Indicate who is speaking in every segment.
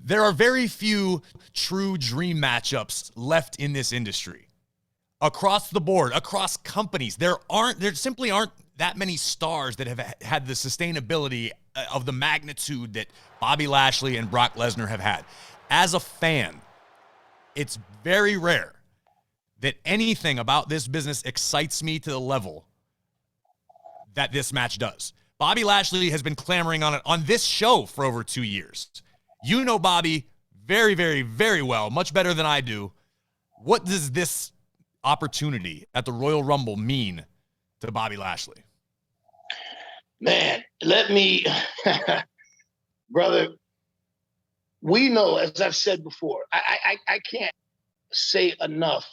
Speaker 1: There are very few true dream matchups left in this industry. Across the board, across companies, there simply aren't that many stars that have had the sustainability of the magnitude that Bobby Lashley and Brock Lesnar have had. As a fan, it's very rare that anything about this business excites me to the level that this match does. Bobby Lashley has been clamoring on it on this show for over 2 years. You know Bobby very, very, very well, much better than I do. What does this opportunity at the Royal Rumble mean to Bobby Lashley?
Speaker 2: Man, brother, we know, as I've said before, I can't say enough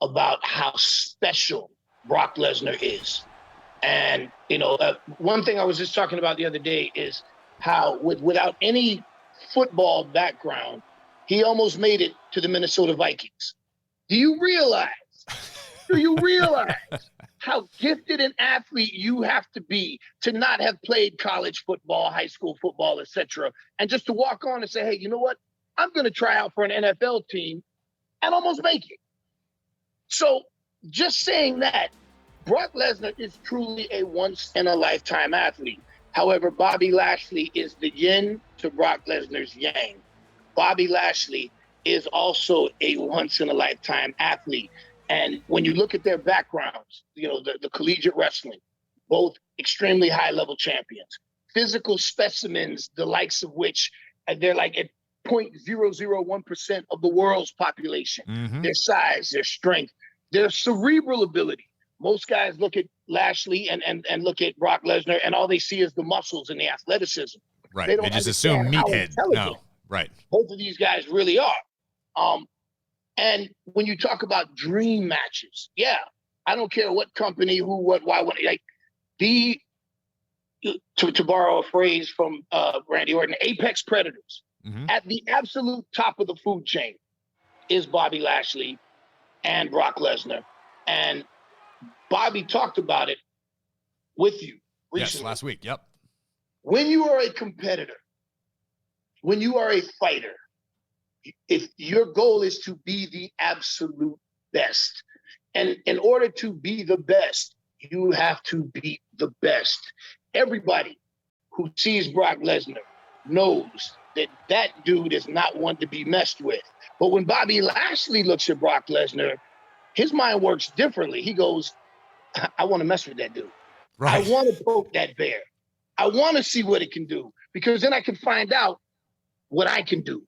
Speaker 2: about how special Brock Lesnar is. And, one thing I was just talking about the other day is how without any football background, he almost made it to the Minnesota Vikings. Do you realize how gifted an athlete you have to be to not have played college football, high school football, etc., and just to walk on and say, hey, you know what? I'm going to try out for an NFL team and almost make it. So just saying that, Brock Lesnar is truly a once-in-a-lifetime athlete. However, Bobby Lashley is the yin to Brock Lesnar's yang. Bobby Lashley is also a once-in-a-lifetime athlete. And when you look at their backgrounds, the collegiate wrestling, both extremely high-level champions, physical specimens, the likes of which they're like at 0.001% of the world's population. Mm-hmm. Their size, their strength, their cerebral ability. Most guys look at Lashley and look at Brock Lesnar, and all they see is the muscles and the athleticism.
Speaker 1: Right. They just assume meathead. No, right.
Speaker 2: Both of these guys really are. And when you talk about dream matches, yeah, I don't care what company, who, what, why, what. Like to borrow a phrase from Randy Orton, apex predators. Mm-hmm. At the absolute top of the food chain is Bobby Lashley and Brock Lesnar. And Bobby talked about it with you recently.
Speaker 1: Yes, last week. Yep.
Speaker 2: When you are a competitor, when you are a fighter, if your goal is to be the absolute best, and in order to be the best, you have to be the best. Everybody who sees Brock Lesnar knows that dude is not one to be messed with. But when Bobby Lashley looks at Brock Lesnar, his mind works differently. He goes, I want to mess with that dude. Right. I want to poke that bear. I want to see what it can do, because then I can find out what I can do.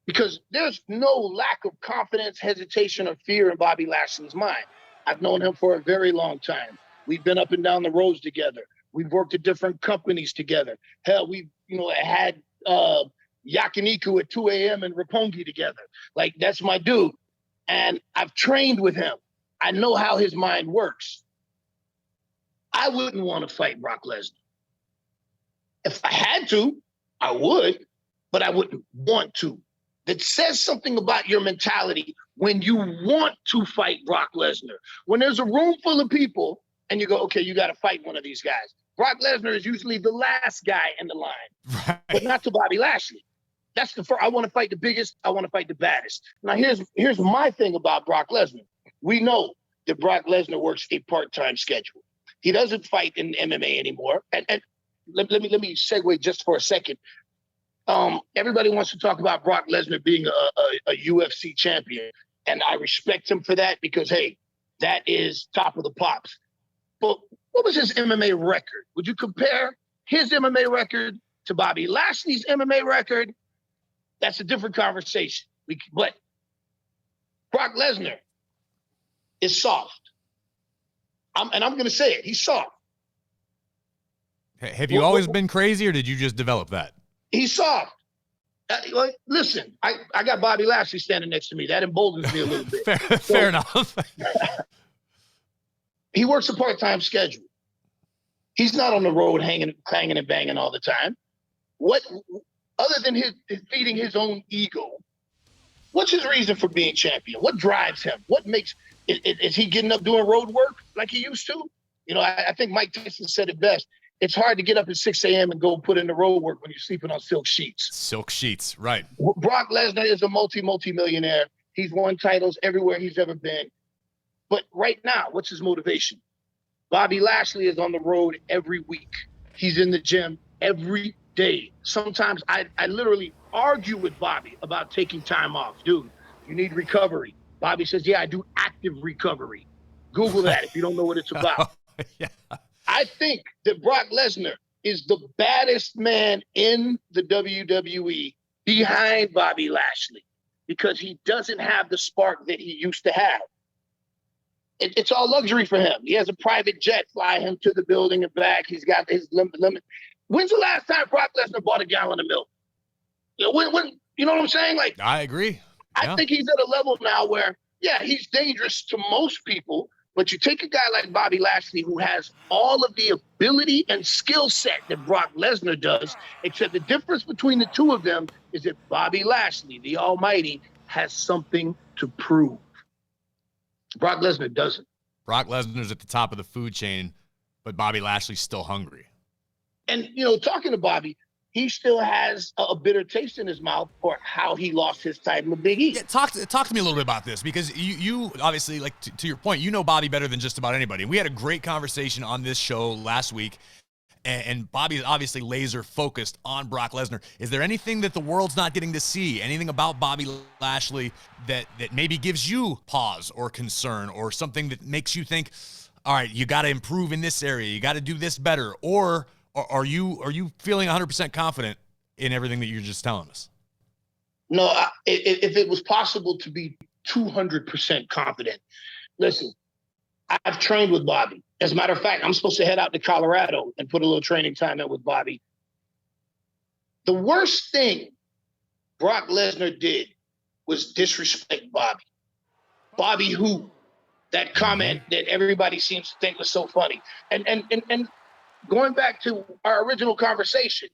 Speaker 2: Because there's no lack of confidence, hesitation, or fear in Bobby Lashley's mind. I've known him for a very long time. We've been up and down the roads together. We've worked at different companies together. Hell, we've had yakiniku at 2 a.m. in Roppongi together. Like, that's my dude. And I've trained with him. I know how his mind works. I wouldn't want to fight Brock Lesnar. If I had to, I would, but I wouldn't want to. That says something about your mentality when you want to fight Brock Lesnar. When there's a room full of people and you go, okay, you got to fight one of these guys. Brock Lesnar is usually the last guy in the line, right, but not to Bobby Lashley. That's the first. I want to fight the biggest. I want to fight the baddest. Now, here's my thing about Brock Lesnar. We know that Brock Lesnar works a part-time schedule. He doesn't fight in MMA anymore. And let me segue just for a second. Everybody wants to talk about Brock Lesnar being a UFC champion, and I respect him for that because, hey, that is top of the pops. But what was his MMA record? Would you compare his MMA record to Bobby Lashley's MMA record? That's a different conversation. But Brock Lesnar is soft. I'm going to say it. He's soft.
Speaker 1: Have you always been crazy, or did you just develop that?
Speaker 2: He's soft. Listen, I got Bobby Lashley standing next to me. That emboldens me a little bit.
Speaker 1: Fair enough.
Speaker 2: He works a part-time schedule. He's not on the road hanging and banging all the time. What, other than feeding his own ego, what's his reason for being champion? What drives him? What makes is he getting up doing road work like he used to? I think Mike Tyson said it best. It's hard to get up at 6 a.m. and go put in the road work when you're sleeping on silk sheets.
Speaker 1: Silk sheets, right.
Speaker 2: Brock Lesnar is a multi-millionaire. He's won titles everywhere he's ever been. But right now, what's his motivation? Bobby Lashley is on the road every week. He's in the gym every day. Sometimes I literally argue with Bobby about taking time off. Dude, you need recovery. Bobby says, yeah, I do active recovery. Google that if you don't know what it's about.
Speaker 1: Yeah.
Speaker 2: I think that Brock Lesnar is the baddest man in the WWE behind Bobby Lashley because he doesn't have the spark that he used to have. It's all luxury for him. He has a private jet fly him to the building and back. He's got his limit. When's the last time Brock Lesnar bought a gallon of milk? You know, when you know what I'm saying? Like,
Speaker 1: I agree. Yeah.
Speaker 2: I think he's at a level now where, yeah, he's dangerous to most people. But you take a guy like Bobby Lashley who has all of the ability and skill set that Brock Lesnar does, except the difference between the two of them is that Bobby Lashley, the Almighty, has something to prove. Brock Lesnar doesn't.
Speaker 1: Brock Lesnar's at the top of the food chain, but Bobby Lashley's still hungry.
Speaker 2: And, you know, talking to Bobby, he still has a bitter taste in his mouth for how he lost his title to Big E.
Speaker 1: Yeah, talk to me a little bit about this because you obviously, like to your point, you know Bobby better than just about anybody. We had a great conversation on this show last week, and Bobby is obviously laser focused on Brock Lesnar. Is there anything that the world's not getting to see? Anything about Bobby Lashley that maybe gives you pause or concern or something that makes you think, all right, you got to improve in this area, you got to do this better, or are you feeling 100% confident in everything that you're just telling us?
Speaker 2: No, if it was possible to be 200% confident, listen, I've trained with Bobby. As a matter of fact, I'm supposed to head out to Colorado and put a little training time in with Bobby. The worst thing Brock Lesnar did was disrespect Bobby. Bobby who? That comment that everybody seems to think was so funny. And going back to our original conversation,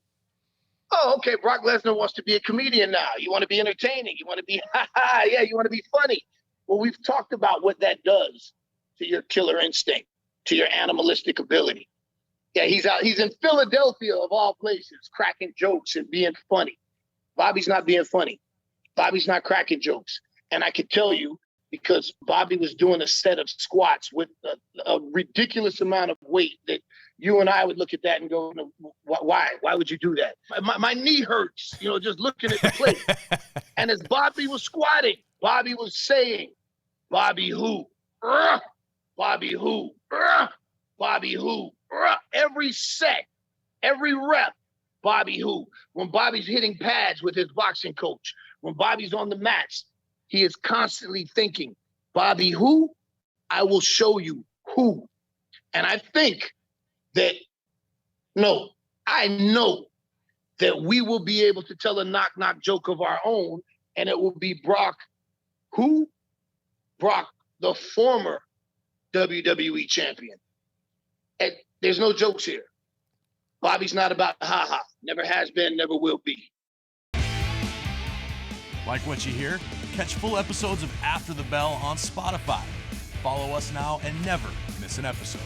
Speaker 2: oh, okay, Brock Lesnar wants to be a comedian now. You want to be entertaining. You want to be, yeah, you want to be funny. Well, we've talked about what that does to your killer instinct, to your animalistic ability. Yeah, he's in Philadelphia, of all places, cracking jokes and being funny. Bobby's not being funny. Bobby's not cracking jokes. And I can tell you, because Bobby was doing a set of squats with a ridiculous amount of weight that you and I would look at that and go, no, why? Why would you do that? My knee hurts, just looking at the plate. And as Bobby was squatting, Bobby was saying, Bobby who? Bobby who? Bobby who? Every set, every rep, Bobby who? When Bobby's hitting pads with his boxing coach, when Bobby's on the mats, he is constantly thinking, Bobby who? I will show you who. And I think that, I know that we will be able to tell a knock-knock joke of our own, and it will be Brock who? Brock, the former WWE champion. And there's no jokes here. Bobby's not about ha-ha. Never has been, never will be.
Speaker 1: Like what you hear? Catch full episodes of After the Bell on Spotify. Follow us now and never miss an episode.